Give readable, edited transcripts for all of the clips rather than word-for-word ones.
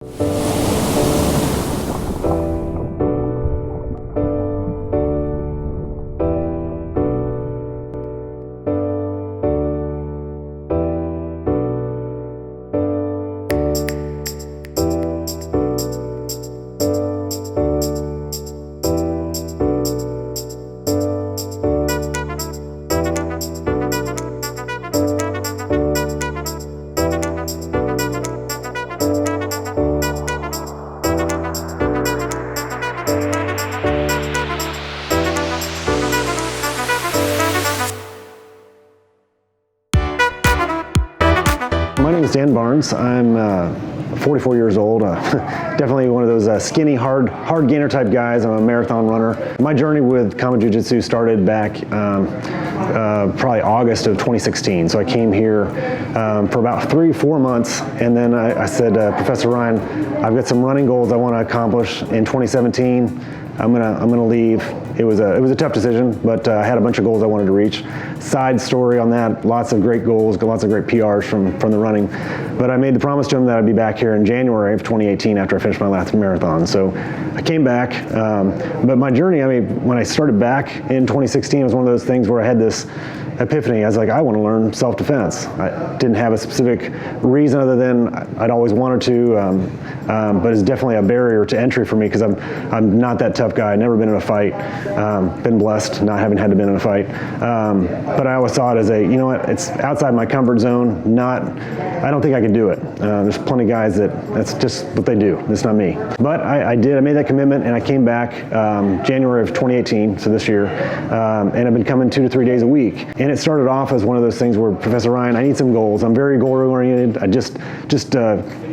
My name is Dan Barnes. I'm 44 years old. Definitely one of those skinny, hard gainer type guys. I'm a marathon runner. My journey with combat jiu-jitsu started back probably August of 2016. So I came here for about 3-4 months, and then I said, Professor Ryan, I've got some running goals I want to accomplish in 2017. I'm gonna leave. It was a tough decision, but I had a bunch of goals I wanted to reach. Side story on that, lots of great goals, lots of great PRs from the running. But I made the promise to him that I'd be back here in January of 2018 after I finished my last marathon. So I came back, but my journey, I mean, when I started back in 2016, it was one of those things where I had this epiphany. I was like, I want to learn self-defense. I didn't have a specific reason other than I'd always wanted to, but it's definitely a barrier to entry for me because I'm not that tough guy. I've never been in a fight. Been blessed not having had to be in a fight. But I always saw it as you know what, it's outside my comfort zone. I don't think I could do it. There's plenty of guys that's just what they do. It's not me. But I did. I made that commitment, and I came back January of 2018, so this year, and I've been coming 2 to 3 days a week. And it started off as one of those things where, Professor Ryan, I need some goals. I'm very goal-oriented. I just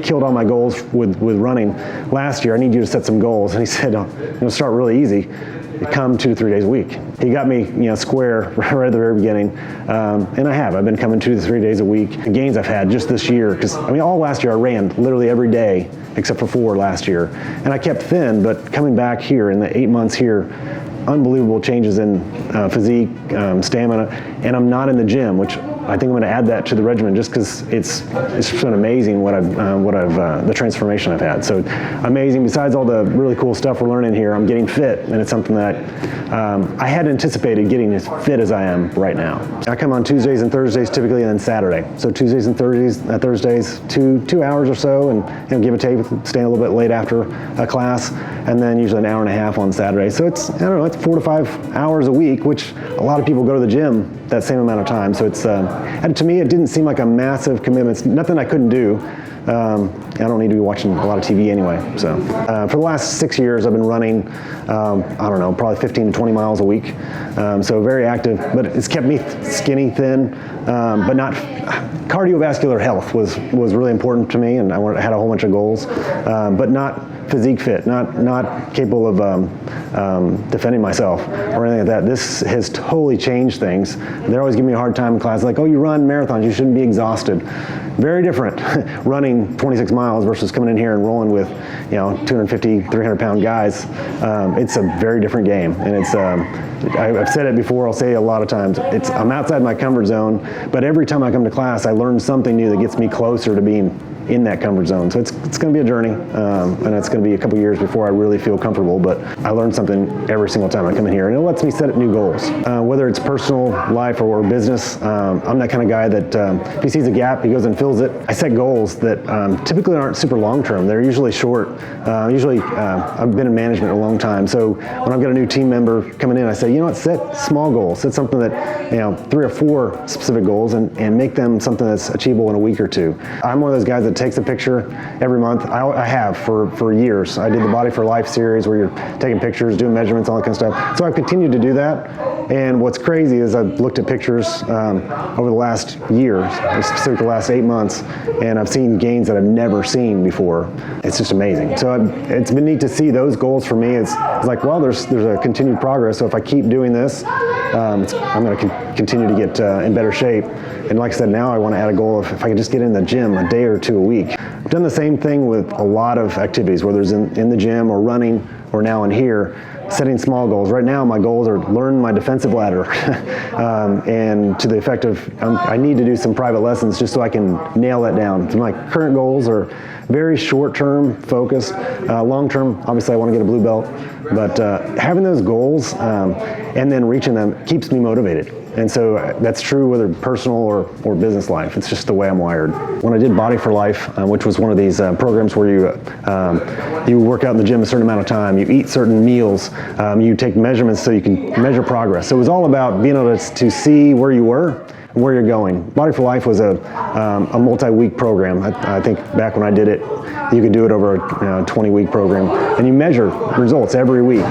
killed all my goals with running last year. I need you to set some goals. And he said, start really easy. Come 2 to 3 days a week. He got me, square right at the very beginning, and I have. I've been coming 2 to 3 days a week. The gains I've had just this year, because all last year I ran literally every day except for 4 last year, and I kept thin. But coming back here in the 8 months here, unbelievable changes in physique, stamina, and I'm not in the gym, which I think I'm going to add that to the regimen just because it's been amazing the transformation I've had. So amazing. Besides all the really cool stuff we're learning here, I'm getting fit, and it's something that I hadn't anticipated getting as fit as I am right now. I come on Tuesdays and Thursdays typically, and then Saturday. So Tuesdays and Thursdays, 2 hours or so, and give or take, staying a little bit late after a class, and then usually an hour and a half on Saturday. So it's 4 to 5 hours a week, which a lot of people go to the gym that same amount of time. So it's and to me, it didn't seem like a massive commitment. It's nothing I couldn't do. I don't need to be watching a lot of TV anyway. So for the last 6 years, I've been running, probably 15 to 20 miles a week. So very active, but it's kept me skinny, thin, but not. Cardiovascular health was really important to me, and I had a whole bunch of goals, but not physique fit, not capable of defending myself or anything like that. This has totally changed things. They're always giving me a hard time in class, like, oh, you run marathons, you shouldn't be exhausted. Very different running 26 miles versus coming in here and rolling with 250, 300 pound guys. It's a very different game, and it's I've said it before, I'll say it a lot of times, I'm outside my comfort zone, but every time I come to class I learn something new that gets me closer to being in that comfort zone. So it's going to be a journey, and it's going to be a couple years before I really feel comfortable, but I learn something every single time I come in here, and it lets me set new goals. Whether it's personal life or business, I'm that kind of guy that if he sees a gap, he goes and fills it. I set goals that typically aren't super long-term. They're usually short. I've been in management a long time, so when I've got a new team member coming in, I say, set small goals. Set something that, 3 or 4 specific goals, and make them something that's achievable in a week or 2. I'm one of those guys that takes a picture every month. I have for years. I did the Body for Life series where you're taking pictures, doing measurements, all that kind of stuff. So I've continued to do that. And what's crazy is I've looked at pictures over the last year, specifically the last 8 months, and I've seen gains that I've never seen before. It's just amazing. So it's been neat to see those goals for me. It's like, well, there's a continued progress. So if I keep doing this, I'm going to continue to get in better shape. And like I said, now I want to add a goal of if I can just get in the gym a day or 2 a week. I've done the same thing with a lot of activities, whether it's in the gym or running or now in here, setting small goals. Right now my goals are learn my defensive ladder and to the effect of I need to do some private lessons just so I can nail that down. So my current goals are very short-term focused. Long-term, obviously I want to get a blue belt, but having those goals and then reaching them keeps me motivated. And so that's true whether personal or business life. It's just the way I'm wired. When I did Body for Life, which was one of these programs where you work out in the gym a certain amount of time, you eat certain meals, you take measurements so you can measure progress. So it was all about being able to see where you were and where you're going. Body for Life was a multi-week program. I think back when I did it, you could do it over a 20-week program, and you measure results every week.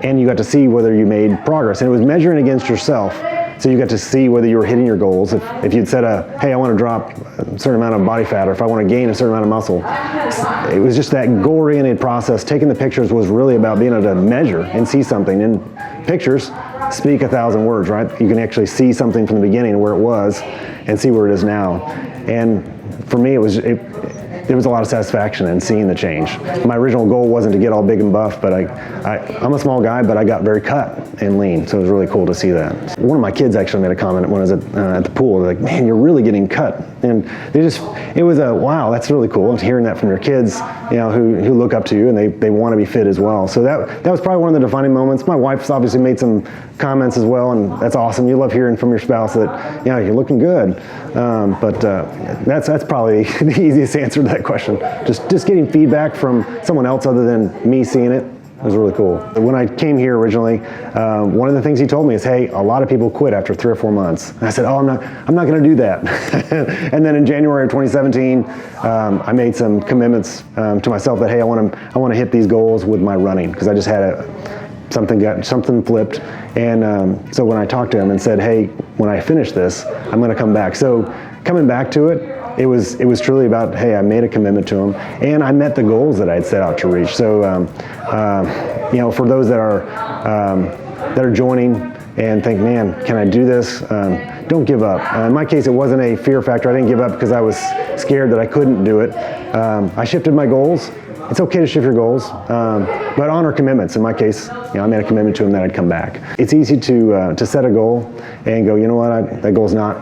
And you got to see whether you made progress. And it was measuring against yourself. So you got to see whether you were hitting your goals. If you'd said, hey, I want to drop a certain amount of body fat, or if I want to gain a certain amount of muscle. It was just that goal-oriented process. Taking the pictures was really about being able to measure and see something. And pictures speak 1,000 words, right? You can actually see something from the beginning where it was and see where it is now. And for me, there was a lot of satisfaction in seeing the change. My original goal wasn't to get all big and buff, but I'm a small guy, but I got very cut and lean, so it was really cool to see that. One of my kids actually made a comment when I was at the pool. They're like, man, you're really getting cut. And it was wow, that's really cool. Hearing that from your kids, who look up to you and they want to be fit as well. So that was probably one of the defining moments. My wife's obviously made some comments as well, and that's awesome. You love hearing from your spouse that, you're looking good. But that's probably the easiest answer to that question. Just getting feedback from someone else other than me seeing it. It was really cool. When I came here originally, one of the things he told me is, hey, a lot of people quit after 3 or 4 months. And I said, oh, I'm not going to do that. And then in January of 2017, I made some commitments to myself that, hey, I want to hit these goals with my running, because I just had something flipped. And so when I talked to him and said, hey, when I finish this, I'm going to come back. So coming back to it, it was truly about, hey, I made a commitment to him, and I met the goals that I'd set out to reach. So, for those that are joining and think, man, can I do this? Don't give up. In my case, it wasn't a fear factor. I didn't give up because I was scared that I couldn't do it. I shifted my goals. It's okay to shift your goals, but honor commitments. In my case, I made a commitment to him that I'd come back. It's easy to set a goal and go, you know what, that goal's not.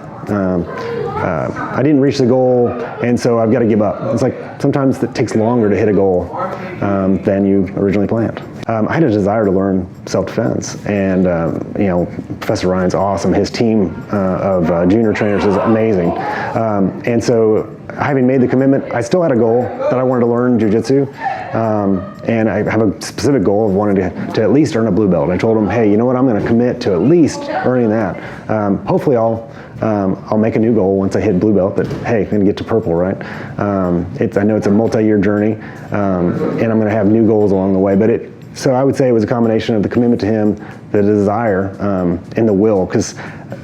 I didn't reach the goal, and so I've got to give up. It's like sometimes it takes longer to hit a goal than you originally planned. I had a desire to learn self-defense, and Professor Ryan's awesome. His team of junior trainers is amazing, and so having made the commitment, I still had a goal that I wanted to learn Jiu-Jitsu, and I have a specific goal of wanting to at least earn a blue belt. I told him, hey, you know what, I'm going to commit to at least earning that. Hopefully I'll make a new goal once I hit blue belt that, hey, I'm going to get to purple, right? I know it's a multi-year journey, and I'm going to have new goals along the way, so I would say it was a combination of the commitment to him, the desire, and the will, because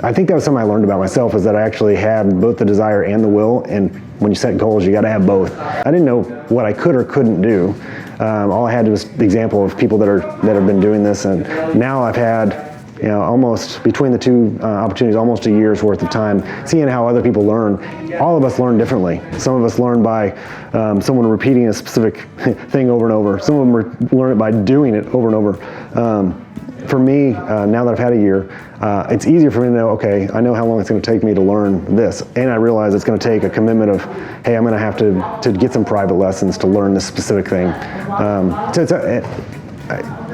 I think that was something I learned about myself, is that I actually had both the desire and the will, and when you set goals, you got to have both. I didn't know what I could or couldn't do. All I had was the example of people that have been doing this, and now I've had almost, between the two opportunities, almost a year's worth of time, seeing how other people learn. All of us learn differently. Some of us learn by someone repeating a specific thing over and over. Some of them learn it by doing it over and over. For me, now that I've had a year, it's easier for me to know, okay, I know how long it's going to take me to learn this, and I realize it's going to take a commitment of, hey, I'm going to have to get some private lessons to learn this specific thing.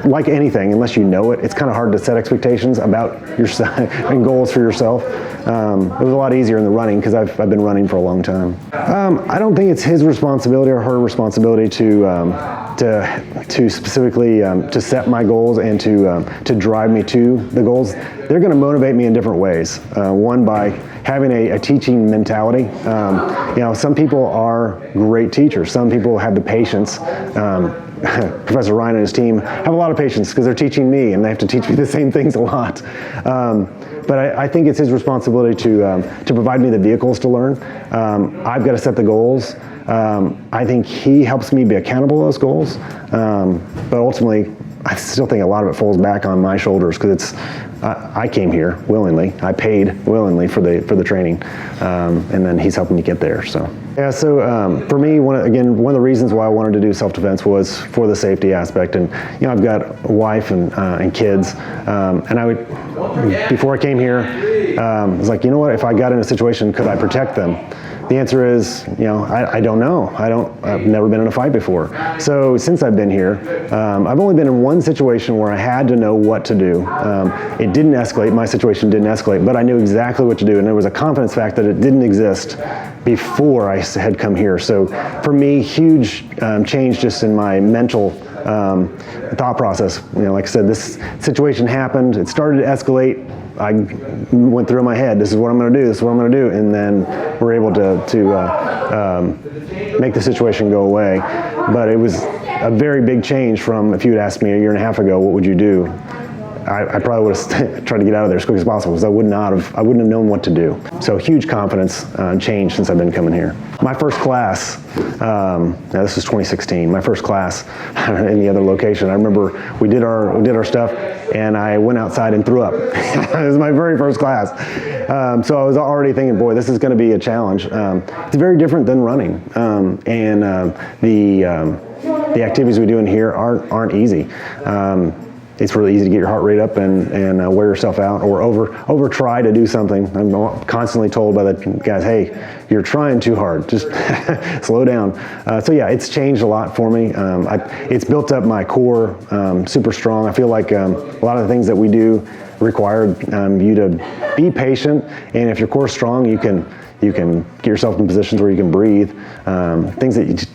Like anything, unless you know it, it's kind of hard to set expectations about yourself and goals for yourself. It was a lot easier in the running because I've been running for a long time. I don't think it's his responsibility or her responsibility to specifically to set my goals and to drive me to the goals. They're going to motivate me in different ways. One, by having a teaching mentality. Some people are great teachers. Some people have the patience. Professor Ryan and his team have a lot of patience because they're teaching me, and they have to teach me the same things a lot. But I think it's his responsibility to provide me the vehicles to learn. I've got to set the goals. I think he helps me be accountable to those goals. But ultimately, I still think a lot of it falls back on my shoulders because it's, I came here willingly. I paid willingly for the training, and then he's helping me get there. So yeah, so for me, one of the reasons why I wanted to do self-defense was for the safety aspect. And you know, I've got a wife and kids, and I would, before I came here, I was like, you know what? If I got in a situation, could I protect them? The answer is, you know, I don't know. I've never been in a fight before. So since I've been here, I've only been in one situation where I had to know what to do. It didn't escalate, my situation didn't escalate, but I knew exactly what to do, and there was a confidence fact that it didn't exist before I had come here. So for me, huge change just in my mental thought process. You know, like I said, this situation happened, it started to escalate. I went through in my head, this is what I'm going to do, this is what I'm going to do, and then we're able to make the situation go away. But it was a very big change from if you had asked me a year and a half ago, what would you do? I probably would have tried to get out of there as quick as possible because I wouldn't have known what to do. So huge confidence change since I've been coming here. My first class, now this was 2016, my first class in the other location. I remember we did our stuff and I went outside and threw up. It was my very first class. So I was already thinking, boy, this is going to be a challenge. It's very different than running. The activities we do in here aren't easy. It's really easy to get your heart rate up and wear yourself out or over try to do something. I'm constantly told by the guys, hey, you're trying too hard, just slow down. So yeah, it's changed a lot for me. It's built up my core super strong. I feel like a lot of the things that we do require you to be patient, and if your core's strong, you can get yourself in positions where you can breathe. Things that you just,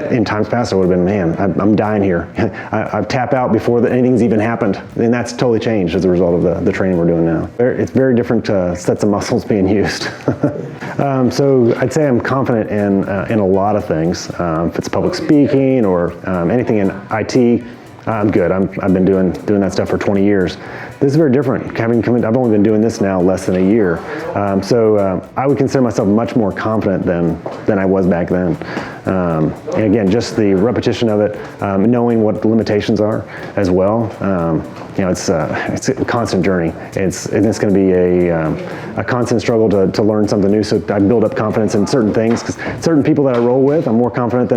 in times past I would have been, man, I'm dying here. I've tapped out before anything's even happened, and that's totally changed as a result of the training we're doing now. It's very different sets of muscles being used. So I'd say I'm confident in a lot of things. If it's public speaking or anything in IT, I'm good. I've been doing that stuff for 20 years. This is very different. I've only been doing this now less than a year. So I would consider myself much more confident than I was back then. And again, just the repetition of it, knowing what the limitations are as well. You know, it's a constant journey. It's going to be a constant struggle to learn something new. So I build up confidence in certain things because certain people that I roll with, I'm more confident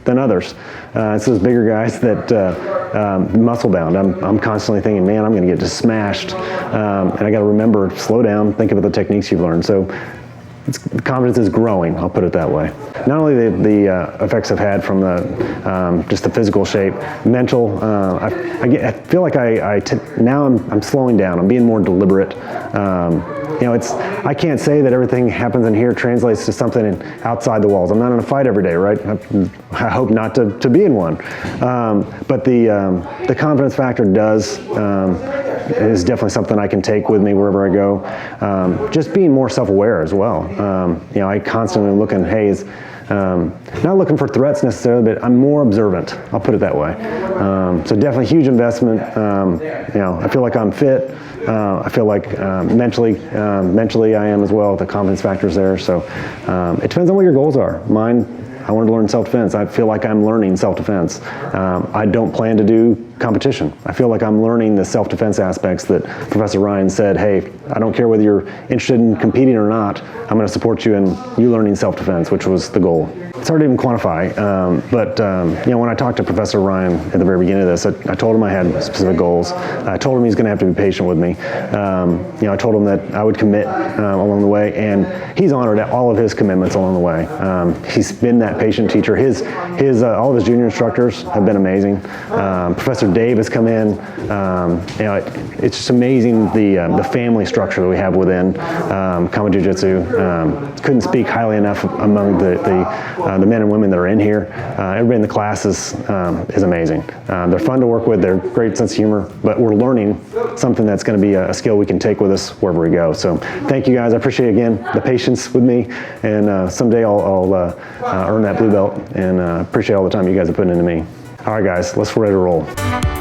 than others. It's those bigger guys that muscle bound. I'm constantly thinking, man, I'm going to get just smashed, and I got to remember, slow down, think about the techniques you've learned. So confidence is growing, I'll put it that way. Not only the effects I've had from just the physical shape, mental, I feel like now I'm slowing down, I'm being more deliberate. You know, I can't say that everything happens in here translates to something outside the walls. I'm not in a fight every day, right? I hope not to be in one. But the confidence factor is definitely something I can take with me wherever I go. Just being more self-aware as well. You know, I constantly am looking, hey, not looking for threats necessarily, but I'm more observant. I'll put it that way. So definitely huge investment. You know, I feel like I'm fit. I feel like mentally I am as well. The confidence factor's there. So it depends on what your goals are. Mine, I wanted to learn self-defense. I feel like I'm learning self-defense. I don't plan to do competition. I feel like I'm learning the self-defense aspects that Professor Ryan said, hey, I don't care whether you're interested in competing or not, I'm going to support you in you learning self-defense, which was the goal. It's hard to even quantify, but you know, when I talked to Professor Ryan at the very beginning of this, I told him I had specific goals. I told him he's going to have to be patient with me. You know, I told him that I would commit along the way, and he's honored all of his commitments along the way. He's been that patient teacher. All of his junior instructors have been amazing. Professor Dave has come in. You know, it's just amazing the family structure that we have within Kama Jiu-Jitsu. Couldn't speak highly enough among the men and women that are in here. Everybody in the class is amazing. They're fun to work with. They're great sense of humor, but we're learning something that's going to be a skill we can take with us wherever we go. So thank you guys. I appreciate again the patience with me, and someday I'll earn that blue belt, and appreciate all the time you guys are putting into me. All right, guys, let's get ready to roll.